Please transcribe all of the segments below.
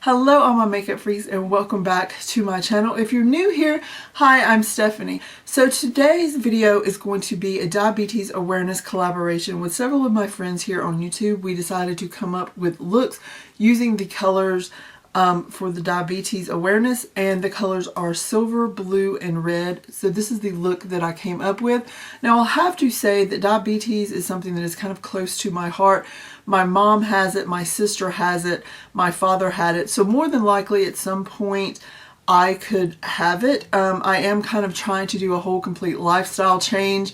Hello all my makeup freaks and welcome back to my channel. If you're new here, hi, I'm Stephanie. So today's video is going to be a diabetes awareness collaboration with several of my friends here on YouTube. We decided to come up with looks using the colors for the diabetes awareness, and the colors are silver, blue, and red. So this is the look that I came up with. Now I'll have to say that diabetes is something that is kind of close to my heart. My mom has it, my sister has it, my father had it, so more than likely at some point I could have it. I am kind of trying to do a whole complete lifestyle change.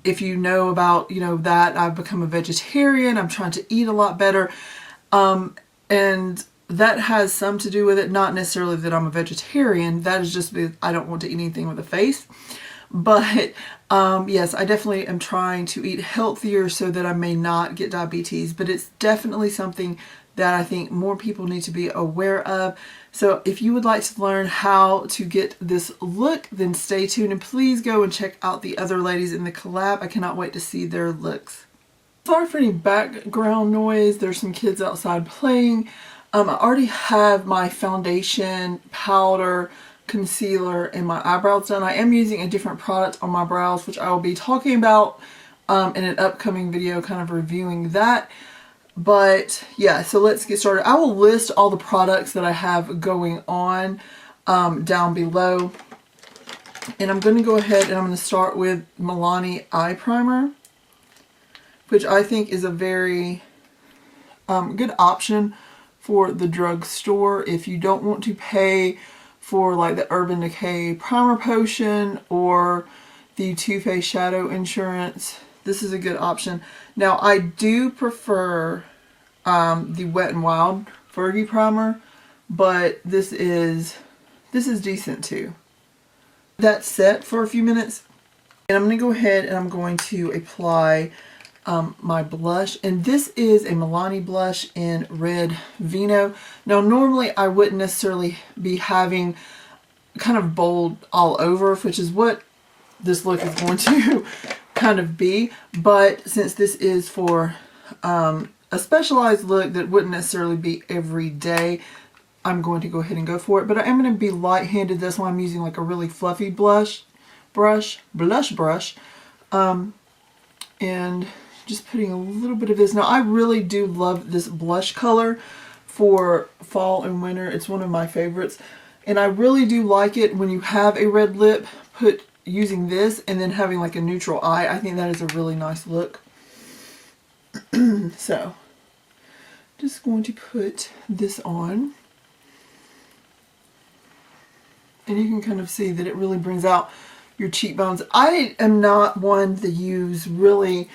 If you know about, that I've become a vegetarian, I'm trying to eat a lot better, and that has some to do with it. Not necessarily that I'm a vegetarian, that is just because I don't want to eat anything with a face. But yes, I definitely am trying to eat healthier so that I may not get diabetes, but it's definitely something that I think more people need to be aware of. So if you would like to learn how to get this look, then stay tuned and please go and check out the other ladies in the collab. I cannot wait to see their looks. Sorry for any background noise. There's some kids outside playing. I already have my foundation, powder, concealer, and my eyebrows done. I am using a different product on my brows, which I will be talking about in an upcoming video, kind of reviewing that. But yeah, so let's get started. I will list all the products that I have going on down below. And I'm going to go ahead and I'm going to start with Milani Eye Primer, which I think is a very good option for the drugstore if you don't want to pay for like the Urban Decay Primer Potion or the Too Faced Shadow Insurance. This is a good option. Now I do prefer the Wet n Wild Fergie Primer, but this is decent too. That's set for a few minutes, and I'm going to go ahead and I'm going to apply my blush, and this is a Milani blush in Red Vino. Now normally I wouldn't necessarily be having kind of bold all over, which is what this look is going to kind of be, but since this is for a specialized look that wouldn't necessarily be every day, I'm going to go ahead and go for it. But I am going to be light-handed. That's why I'm using like a really fluffy blush brush, and just putting a little bit of this. Now I really do love this blush color for fall and winter. It's one of my favorites, and I really do like it when you have a red lip, using this and then having like a neutral eye. I think that is a really nice look. So just going to put this on, and you can kind of see that it really brings out your cheekbones. I am not one to use really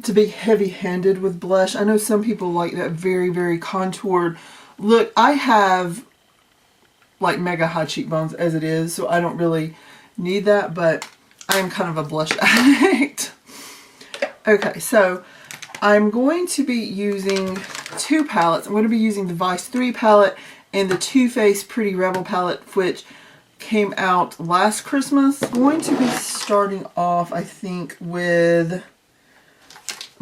to be heavy-handed with blush. I know some people like that very, very contoured look. I have like mega high cheekbones as it is, so I don't really need that, but I am kind of a blush addict. Okay, so I'm going to be using two palettes. I'm going to be using the Vice 3 palette and the Too Faced Pretty Rebel palette, which came out last Christmas. I'm going to be starting off, I think, with,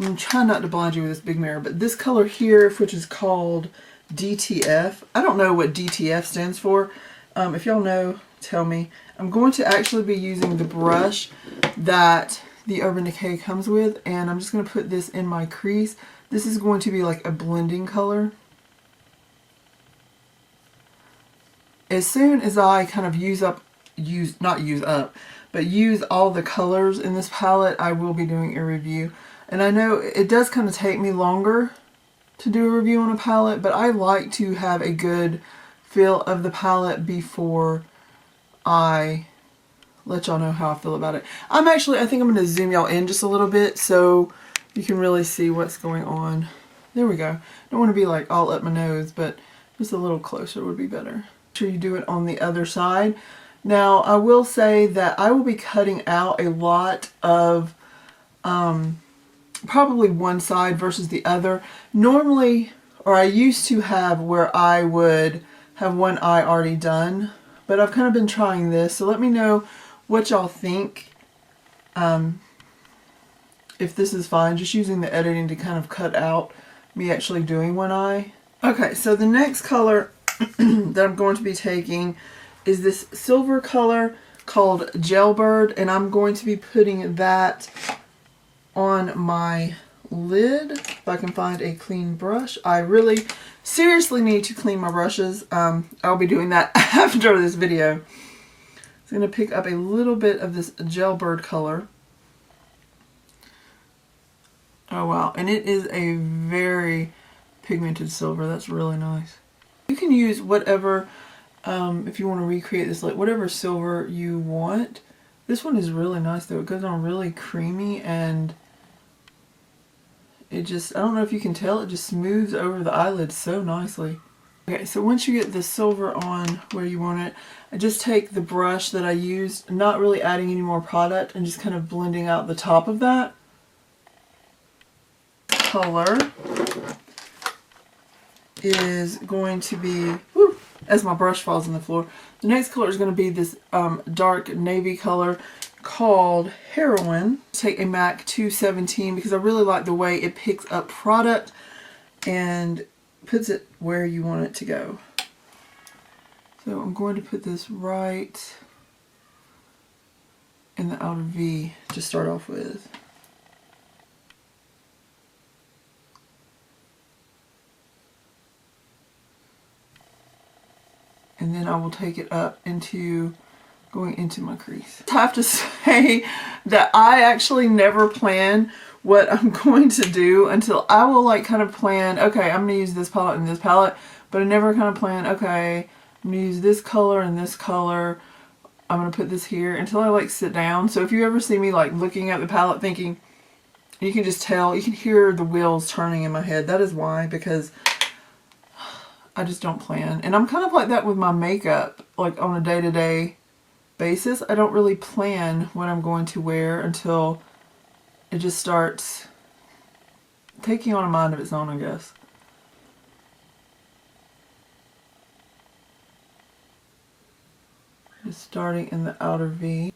I'm trying not to blind you with this big mirror, but this color here, which is called DTF. I don't know what DTF stands for. If y'all know, tell me. I'm going to actually be using the brush that the Urban Decay comes with, and I'm just going to put this in my crease. This is going to be like a blending color. As soon as I kind of use all the colors in this palette, I will be doing a review. And I know it does kind of take me longer to do a review on a palette, but I like to have a good feel of the palette before I let y'all know how I feel about it. I think I'm going to zoom y'all in just a little bit so you can really see what's going on. There we go. Don't want to be like all up my nose, but just a little closer would be better. Make sure you do it on the other side. Now I will say that I will be cutting out a lot of probably one side versus the other. Normally, or I used to have where I would have one eye already done, but I've kind of been trying this, so let me know what y'all think. If this is fine, just using the editing to kind of cut out me actually doing one eye. Okay, so the next color that I'm going to be taking is this silver color called Jailbird, and I'm going to be putting that on my lid. If I can find a clean brush. I really seriously need to clean my brushes. I'll be doing that after this video. So I'm going to pick up a little bit of this Jailbird color. Oh wow, and it is a very pigmented silver. That's really nice. You can use whatever, if you want to recreate this, like whatever silver you want. This one is really nice though. It goes on really creamy, and it just, I don't know if you can tell, it just smooths over the eyelids so nicely. Okay, so once you get the silver on where you want it, I just take the brush that I used, not really adding any more product, and just kind of blending out the top of that color is going to be, whoo, as my brush falls on the floor, the next color is going to be this dark navy color called Heroin. Take a MAC 217 because I really like the way it picks up product and puts it where you want it to go. So I'm going to put this right in the outer V to start off with. And then I will take it up into going into my crease. I have to say that I actually never plan what I'm going to do until I will like kind of plan, okay, I'm going to use this palette and this palette, but I never kind of plan, okay, I'm going to use this color and this color. I'm going to put this here until I like sit down. So if you ever see me like looking at the palette thinking, you can just tell, you can hear the wheels turning in my head. That is why, because I just don't plan. And I'm kind of like that with my makeup, like on a day-to-day basis. I don't really plan what I'm going to wear until it just starts taking on a mind of its own, I guess. Just starting in the outer V.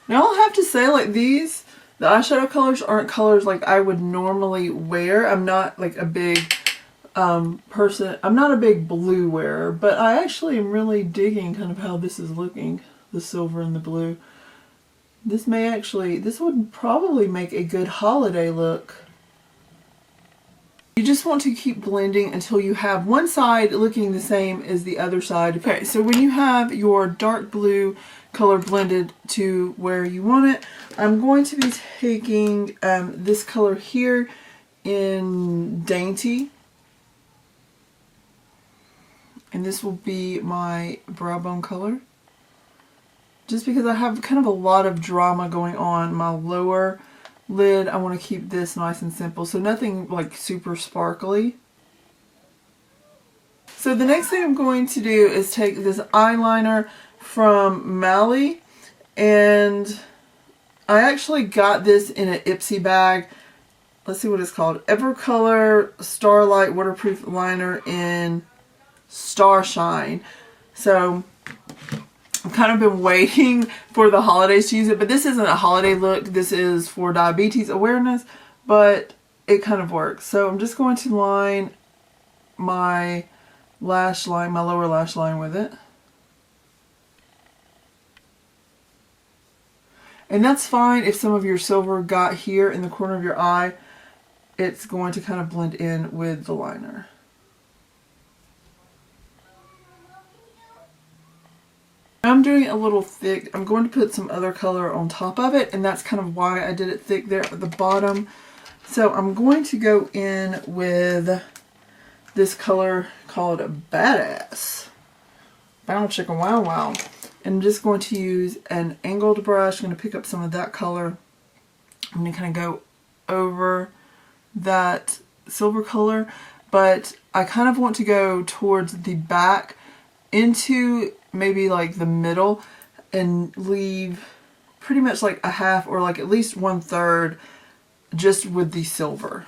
Now I'll have to say, like, the eyeshadow colors aren't colors like I would normally wear. I'm not like a big person. I'm not a big blue wearer, but I actually am really digging kind of how this is looking, the silver and the blue. This would probably make a good holiday look. You just want to keep blending until you have one side looking the same as the other side. Okay, so when you have your dark blue color blended to where you want it, I'm going to be taking this color here in Dainty. And this will be my brow bone color. Just because I have kind of a lot of drama going on my lower lid, I want to keep this nice and simple. So nothing like super sparkly. So the next thing I'm going to do is take this eyeliner from Mally, and I actually got this in an Ipsy bag. Let's see what it's called. Evercolor Starlight Waterproof Liner in Starshine. So I've kind of been waiting for the holidays to use it, but this isn't a holiday look. This is for diabetes awareness, but it kind of works. So I'm just going to line my lash line, my lower lash line with it. And that's fine if some of your silver got here in the corner of your eye. It's going to kind of blend in with the liner. I'm doing it a little thick. I'm going to put some other color on top of it, and that's kind of why I did it thick there at the bottom. So I'm going to go in with this color called Badass. Bow chicka wow wow. And I'm just going to use an angled brush. I'm going to pick up some of that color. I'm going to kind of go over that silver color, but I kind of want to go towards the back into maybe like the middle and leave pretty much like a half or like at least 1/3 just with the silver.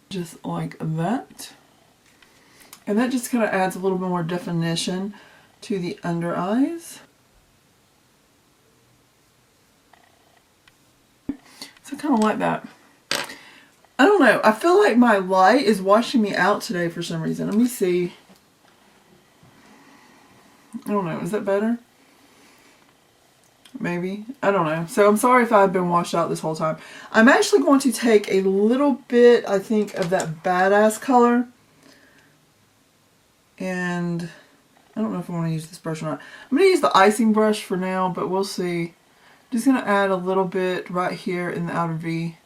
Just like that. And that just kind of adds a little bit more definition to the under eyes. kind of like that. I don't know. I feel like my light is washing me out today for some reason. Let me see. I don't know. Is that better? Maybe. I don't know. So I'm sorry if I've been washed out this whole time. I'm actually going to take a little bit, I think, of that Badass color. And I don't know if I want to use this brush or not. I'm going to use the icing brush for now, but we'll see. Just going to add a little bit right here in the outer V.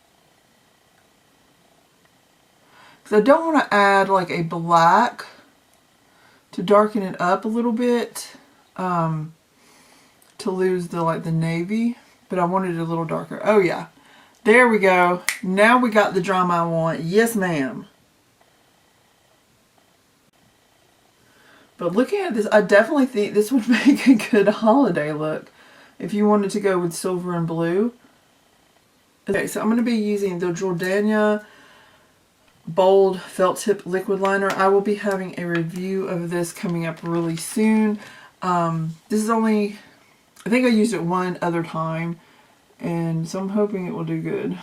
Because I don't want to add like a black to darken it up a little bit. To lose the navy, but I wanted it a little darker. Oh yeah, there we go. Now we got the drama I want. Yes ma'am. But looking at this, I definitely think this would make a good holiday look if you wanted to go with silver and blue. Okay, so I'm going to be using the Jordania Bold Felt Tip Liquid Liner. I will be having a review of this coming up really soon. This is only, I think I used it one other time, and so I'm hoping it will do good.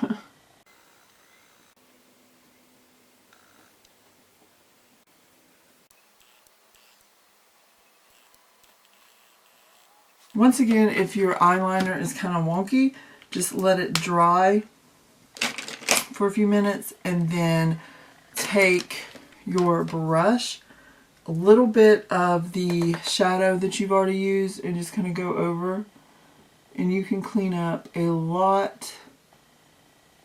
Once again, if your eyeliner is kind of wonky, just let it dry for a few minutes and then take your brush, a little bit of the shadow that you've already used, and just kind of go over, and you can clean up a lot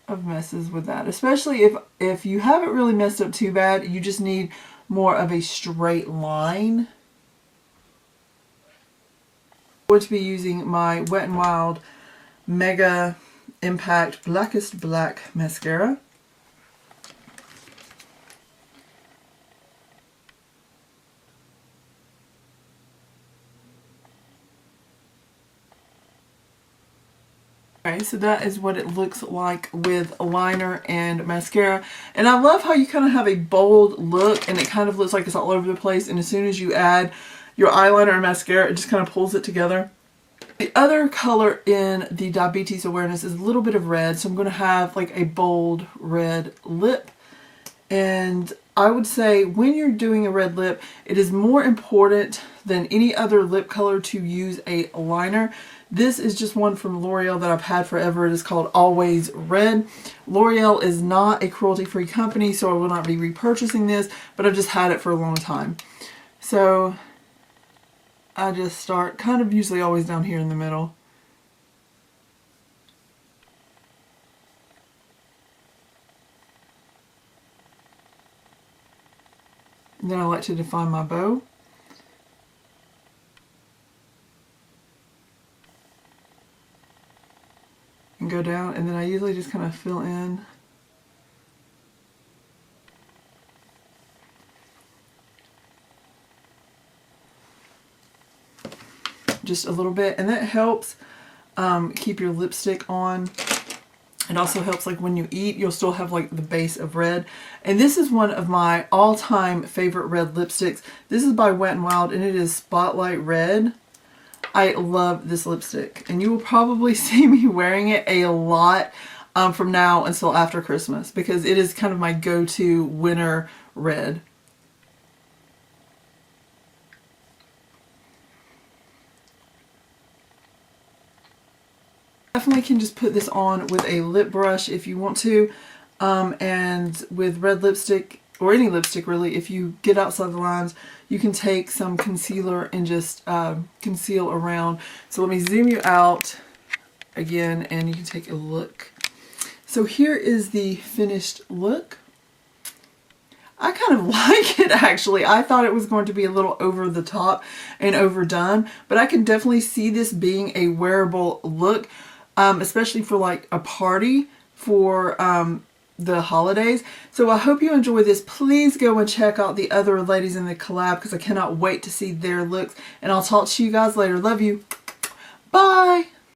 of messes with that, especially if you haven't really messed up too bad. You just need more of a straight line. I'm going to be using my Wet n Wild Mega Impact Blackest Black Mascara. Okay, so that is what it looks like with liner and mascara. And I love how you kind of have a bold look and it kind of looks like it's all over the place. And as soon as you add your eyeliner and mascara, it just kind of pulls it together. The other color in the Diabetes Awareness is a little bit of red. So I'm going to have like a bold red lip. And I would say when you're doing a red lip, it is more important than any other lip color to use a liner. This is just one from L'Oreal that I've had forever. It is called Always Red. L'Oreal is not a cruelty-free company, so I will not be repurchasing this, but I've just had it for a long time. So I just start kind of usually always down here in the middle. And then I like to define my bow. And go down, and then I usually just kind of fill in just a little bit, and that helps keep your lipstick on. It also helps like when you eat, you'll still have like the base of red. And this is one of my all-time favorite red lipsticks. This is by Wet n Wild, and it is Spotlight Red. I love this lipstick, and you will probably see me wearing it a lot from now until after Christmas, because it is kind of my go-to winter red. Definitely can just put this on with a lip brush if you want to, and with red lipstick, or any lipstick really, if you get outside the lines, you can take some concealer and just conceal around. So let me zoom you out again, and you can take a look. So here is the finished look. I kind of like it actually. I thought it was going to be a little over the top and overdone, but I can definitely see this being a wearable look, especially for like a party for the holidays. So I hope you enjoy this. Please go and check out the other ladies in the collab, because I cannot wait to see their looks. And I'll talk to you guys later. Love you. Bye.